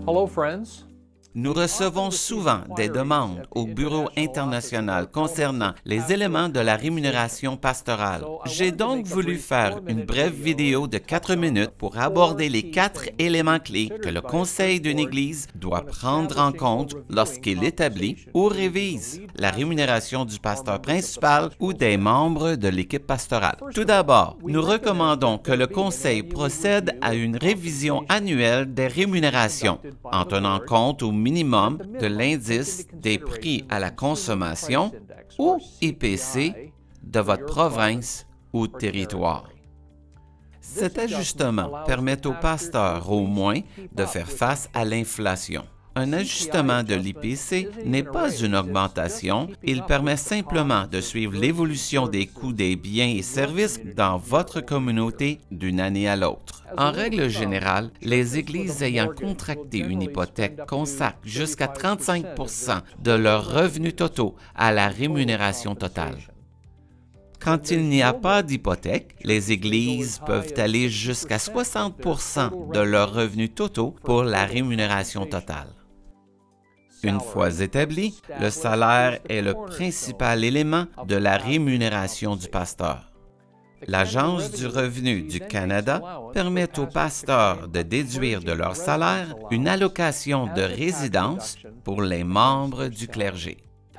Hello, friends. Nous recevons souvent des demandes au Bureau international concernant les éléments de la rémunération pastorale. J'ai donc voulu faire une brève vidéo de 4 minutes pour aborder les 4 éléments clés que le conseil d'une Église doit prendre en compte lorsqu'il établit ou révise la rémunération du pasteur principal ou des membres de l'équipe pastorale. Tout d'abord, nous recommandons que le conseil procède à une révision annuelle des rémunérations en tenant compte au minimum de l'indice des prix à la consommation ou IPC de votre province ou territoire. Cet ajustement permet au pasteur au moins de faire face à l'inflation. Un ajustement de l'IPC n'est pas une augmentation, il permet simplement de suivre l'évolution des coûts des biens et services dans votre communauté d'une année à l'autre. En règle générale, les églises ayant contracté une hypothèque consacrent jusqu'à 35 % de leurs revenus totaux à la rémunération totale. Quand il n'y a pas d'hypothèque, les églises peuvent aller jusqu'à 60 % de leurs revenus totaux pour la rémunération totale. Une fois établi, le salaire est le principal élément de la rémunération du pasteur. L'Agence du revenu du Canada permet aux pasteurs de déduire de leur salaire une allocation de résidence pour les membres du clergé.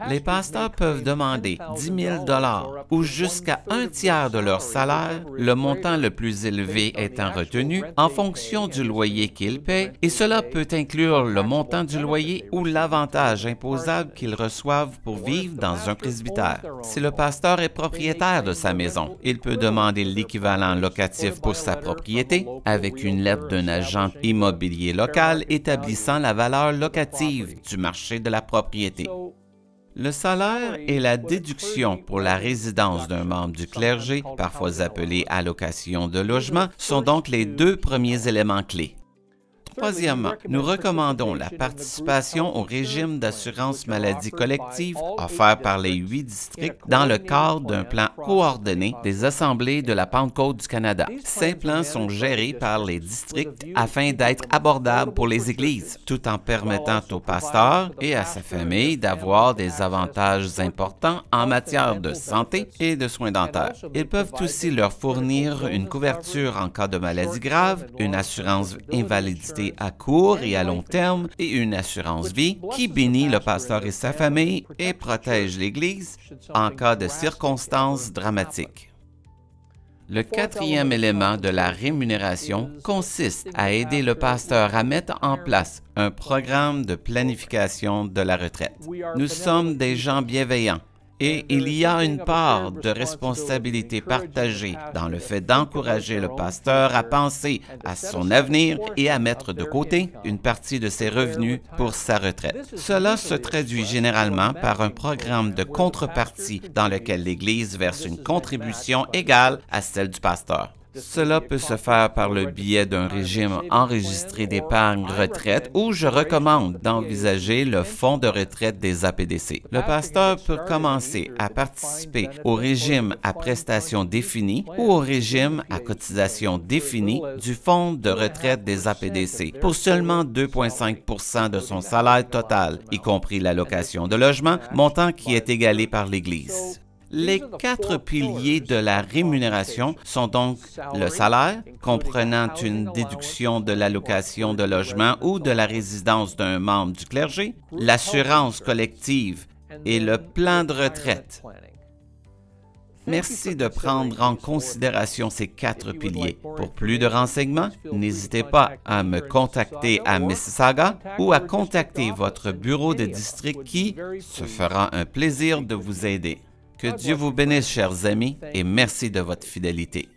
Les pasteurs peuvent demander 10 000 $ ou jusqu'à un tiers de leur salaire, le montant le plus élevé étant retenu en fonction du loyer qu'ils paient, et cela peut inclure le montant du loyer ou l'avantage imposable qu'ils reçoivent pour vivre dans un presbytère. Si le pasteur est propriétaire de sa maison, il peut demander l'équivalent locatif pour sa propriété avec une lettre d'un agent immobilier local établissant la valeur locative du marché de la propriété. Le salaire et la déduction pour la résidence d'un membre du clergé, parfois appelée allocation de logement, sont donc les 2 premiers éléments clés. Troisièmement, nous recommandons la participation au régime d'assurance maladie collective offert par les 8 districts dans le cadre d'un plan coordonné des assemblées de la Pentecôte du Canada. Ces plans sont gérés par les districts afin d'être abordables pour les églises, tout en permettant au pasteur et à sa famille d'avoir des avantages importants en matière de santé et de soins dentaires. Ils peuvent aussi leur fournir une couverture en cas de maladie grave, une assurance invalidité à court et à long terme et une assurance vie qui bénit le pasteur et sa famille et protège l'Église en cas de circonstances dramatiques. Le 4e élément de la rémunération consiste à aider le pasteur à mettre en place un programme de planification de la retraite. Nous sommes des gens bienveillants. Et il y a une part de responsabilité partagée dans le fait d'encourager le pasteur à penser à son avenir et à mettre de côté une partie de ses revenus pour sa retraite. Cela se traduit généralement par un programme de contrepartie dans lequel l'Église verse une contribution égale à celle du pasteur. Cela peut se faire par le biais d'un régime enregistré d'épargne retraite ou je recommande d'envisager le fonds de retraite des APDC. Le pasteur peut commencer à participer au régime à prestations définies ou au régime à cotisation définie du fonds de retraite des APDC pour seulement 2,5 % de son salaire total, y compris l'allocation de logement, montant qui est égalé par l'Église. Les 4 piliers de la rémunération sont donc le salaire, comprenant une déduction de l'allocation de logement ou de la résidence d'un membre du clergé, l'assurance collective et le plan de retraite. Merci de prendre en considération ces 4 piliers. Pour plus de renseignements, n'hésitez pas à me contacter à Mississauga ou à contacter votre bureau de district qui se fera un plaisir de vous aider. Que Dieu vous bénisse, chers amis, et merci de votre fidélité.